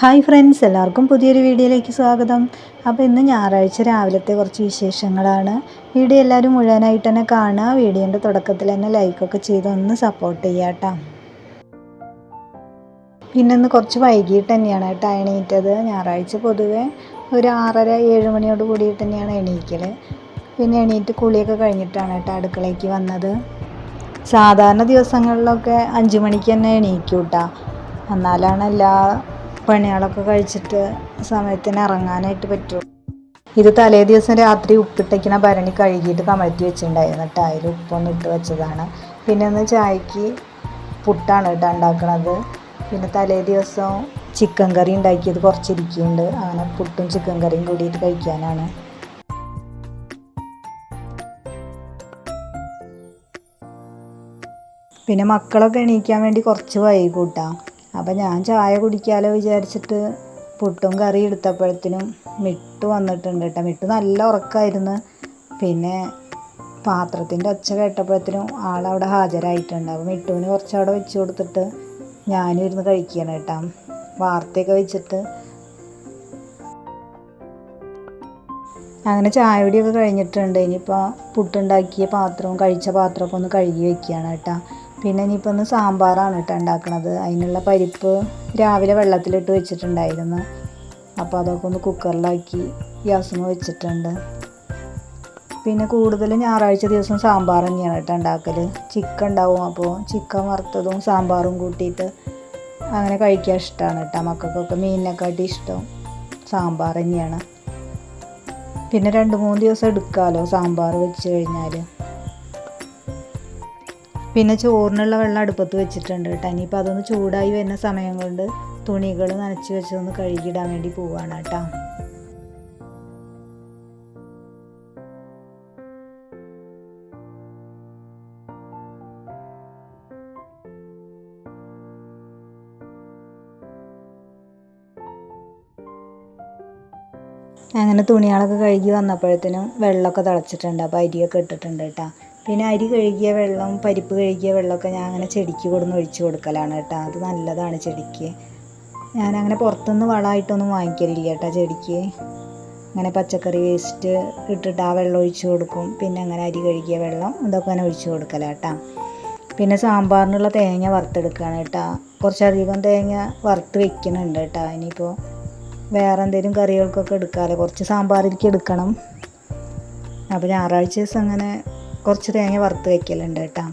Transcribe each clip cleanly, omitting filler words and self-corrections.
Hi friends, എല്ലാവർക്കും പുതിയൊരു വീഡിയോയിലേക്ക് സ്വാഗതം. അപ്പോൾ ഇന്ന് ഞായറാഴ്ച രാവിലത്തെ കുറച്ച് വിശേഷങ്ങളാണ്. വീഡിയോ എല്ലാവരും മുഴുവനായിട്ട് തന്നെ കാണുക. വീഡിയോൻ്റെ തുടക്കത്തിൽ തന്നെ ലൈക്കൊക്കെ ചെയ്ത് ഒന്ന് സപ്പോർട്ട് ചെയ്യുക കേട്ടോ. പിന്നെ ഇന്ന് കുറച്ച് വൈകിട്ട് തന്നെയാണ് കേട്ടോ എണീറ്റത്. ഞായറാഴ്ച പൊതുവെ ഒരു 6:30-7 മണിയോട് കൂടിയിട്ട് തന്നെയാണ് എണീക്കൽ. പിന്നെ എണീറ്റ് കുളിയൊക്കെ കഴിഞ്ഞിട്ടാണ് കേട്ടോ അടുക്കളയ്ക്ക് വന്നത്. സാധാരണ ദിവസങ്ങളിലൊക്കെ 5 മണിക്ക് തന്നെ എണീക്കും കേട്ടോ. എന്നാലാണ് എല്ലാ പണികളൊക്കെ കഴിച്ചിട്ട് സമയത്തിന് ഇറങ്ങാനായിട്ട് പറ്റും. ഇത് തലേ ദിവസം രാത്രി ഉപ്പിട്ടയ്ക്കണ ഭരണി കഴുകിയിട്ട് കമഴ്ത്തി വെച്ചിട്ടുണ്ടായിരുന്നു കേട്ടോ. അതിൽ ഉപ്പൊന്നും ഇട്ട് വെച്ചതാണ്. പിന്നെ ഒന്ന് ചായക്ക് പുട്ടാണ് കേട്ടോ ഉണ്ടാക്കണത്. പിന്നെ തലേ ദിവസം ചിക്കൻ കറി ഉണ്ടാക്കിയത് കുറച്ചിരിക്കുന്നുണ്ട്. അങ്ങനെ പുട്ടും ചിക്കൻ കറിയും കൂടിയിട്ട് കഴിക്കാനാണ്. പിന്നെ മക്കളൊക്കെ എണീക്കാൻ വേണ്ടി കുറച്ച് വൈകൂട്ടാം. അപ്പോൾ ഞാൻ ചായ കുടിക്കാമല്ലോ വിചാരിച്ചിട്ട് പുട്ടും കറി എടുത്തപ്പോഴത്തേനും മിട്ടു വന്നിട്ടുണ്ട് കേട്ടോ. മിട്ടു നല്ല ഉറക്കമായിരുന്നു. പിന്നെ പാത്രത്തിൻ്റെ ഒച്ച കേട്ടപ്പോഴത്തേനും ആളവിടെ ഹാജരായിട്ടുണ്ട്. അപ്പോൾ മിട്ടുവിന് കുറച്ചവിടെ വെച്ച് കൊടുത്തിട്ട് ഞാനും ഇരുന്ന് കഴിക്കണം കേട്ടോ. വാർത്തയൊക്കെ വെച്ചിട്ട് അങ്ങനെ ചായ കുടിയൊക്കെ കഴിഞ്ഞിട്ടുണ്ട്. ഇനിയിപ്പോൾ പുട്ടുണ്ടാക്കിയ പാത്രവും കഴിച്ച പാത്രമൊക്കെ ഒന്ന് കഴുകി വയ്ക്കുകയാണ് കേട്ടോ. പിന്നെ ഇനിയിപ്പോൾ ഒന്ന് സാമ്പാറാണ് കേട്ടോ ഉണ്ടാക്കണത്. അതിനുള്ള പരിപ്പ് രാവിലെ വെള്ളത്തിലിട്ട് വെച്ചിട്ടുണ്ടായിരുന്നു. അപ്പോൾ അതൊക്കെ ഒന്ന് കുക്കറിലാക്കി ഗ്യാസിന് വെച്ചിട്ടുണ്ട്. പിന്നെ കൂടുതൽ ഞായറാഴ്ച ദിവസം സാമ്പാർ തന്നെയാണ് കേട്ടോ ഉണ്ടാക്കൽ. ചിക്കൻ ഉണ്ടാവും. അപ്പോൾ ചിക്കൻ വറുത്തതും സാമ്പാറും കൂട്ടിയിട്ട് അങ്ങനെ കഴിക്കാൻ ഇഷ്ടമാണ് കേട്ടോ. മക്കൾക്കൊക്കെ മീനിനെക്കാട്ടി ഇഷ്ടം സാമ്പാർ തന്നെയാണ്. പിന്നെ 2-3 ദിവസം എടുക്കാമല്ലോ സാമ്പാർ വെച്ച് കഴിഞ്ഞാൽ. പിന്നെ ചോറിനുള്ള വെള്ളം അടുപ്പത്ത് വെച്ചിട്ടുണ്ട് കേട്ടോ. ഇനിയിപ്പോൾ അതൊന്ന് ചൂടായി വരുന്ന സമയം കൊണ്ട് തുണികൾ നനച്ച് വെച്ചൊന്ന് കഴുകിയിടാൻ വേണ്ടി പോവുകയാണ് കേട്ടോ. അങ്ങനെ തുണികളൊക്കെ കഴുകി വന്നപ്പോഴത്തേനും വെള്ളമൊക്കെ തിളച്ചിട്ടുണ്ട്. അപ്പോൾ അരിയൊക്കെ ഇട്ടിട്ടുണ്ട് കേട്ടോ. പിന്നെ അരി കഴുകിയ വെള്ളം പരിപ്പ് കഴുകിയ വെള്ളമൊക്കെ ഞാൻ അങ്ങനെ ചെടിക്ക് കൊടുന്ന് ഒഴിച്ച് കൊടുക്കലാണ് കേട്ടോ. അത് നല്ലതാണ് ചെടിക്ക്. ഞാനങ്ങനെ പുറത്തുനിന്ന് വളമായിട്ടൊന്നും വാങ്ങിക്കലില്ല കേട്ടോ ചെടിക്ക്. അങ്ങനെ പച്ചക്കറി വേസ്റ്റ് ഇട്ടിട്ട് ആ വെള്ളം ഒഴിച്ച് കൊടുക്കും. പിന്നെ അങ്ങനെ അരി കഴുകിയ വെള്ളം ഇതൊക്കെ അങ്ങനെ ഒഴിച്ച് കൊടുക്കലാട്ടോ. പിന്നെ സാമ്പാറിനുള്ള തേങ്ങ വറുത്തെടുക്കുകയാണ് കേട്ടോ. കുറച്ചധികം തേങ്ങ വറുത്ത് വെക്കുന്നുണ്ട് കേട്ടോ. ഇനിയിപ്പോൾ വേറെ എന്തെങ്കിലും കറികൾക്കൊക്കെ എടുക്കാമല്ലോ. കുറച്ച് സാമ്പാറിലേക്ക് എടുക്കണം. അപ്പോൾ ഞായറാഴ്ച ദിവസം അങ്ങനെ കുറച്ച് തേങ്ങ വറുത്ത് വയ്ക്കലുണ്ട് കേട്ടോ.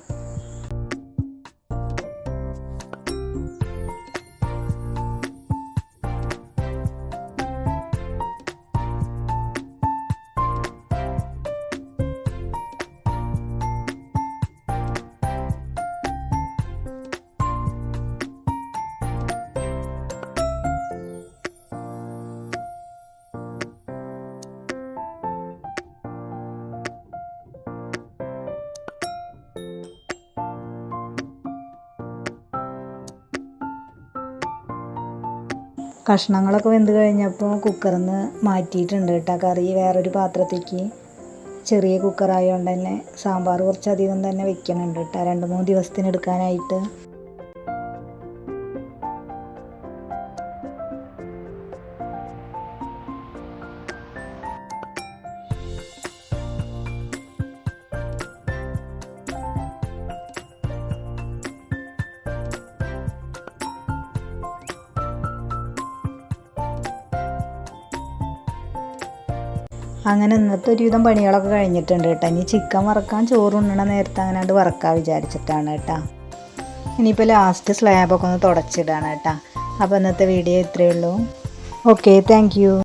കഷ്ണങ്ങളൊക്കെ വെന്ത് കഴിഞ്ഞപ്പോൾ കുക്കറിൽ നിന്ന് മാറ്റിയിട്ടുണ്ട് കേട്ടോ. കറി വേറൊരു പാത്രത്തേക്ക്. ചെറിയ കുക്കറായതുകൊണ്ട് തന്നെ സാമ്പാർ കുറച്ചധികം തന്നെ വെക്കുന്നുണ്ട് കേട്ടോ. 2-3 ദിവസത്തിന് എടുക്കാനായിട്ട്. അങ്ങനെ ഇന്നത്തെ ഒരുവിധം പണികളൊക്കെ കഴിഞ്ഞിട്ടുണ്ട് കേട്ടോ. ഇനി ചിക്കൻ വറക്കാൻ ചോറുണ്ണണ നേരത്തെ അങ്ങനെ വറക്കാൻ വിചാരിച്ചിട്ടാണ് കേട്ടോ. ഇനിയിപ്പോൾ ലാസ്റ്റ് സ്ലാബൊക്കെ ഒന്ന് തുടച്ചിടാണ് കേട്ടോ. അപ്പോൾ ഇന്നത്തെ വീഡിയോ ഇത്രയേ ഉള്ളൂ. Okay, thank you.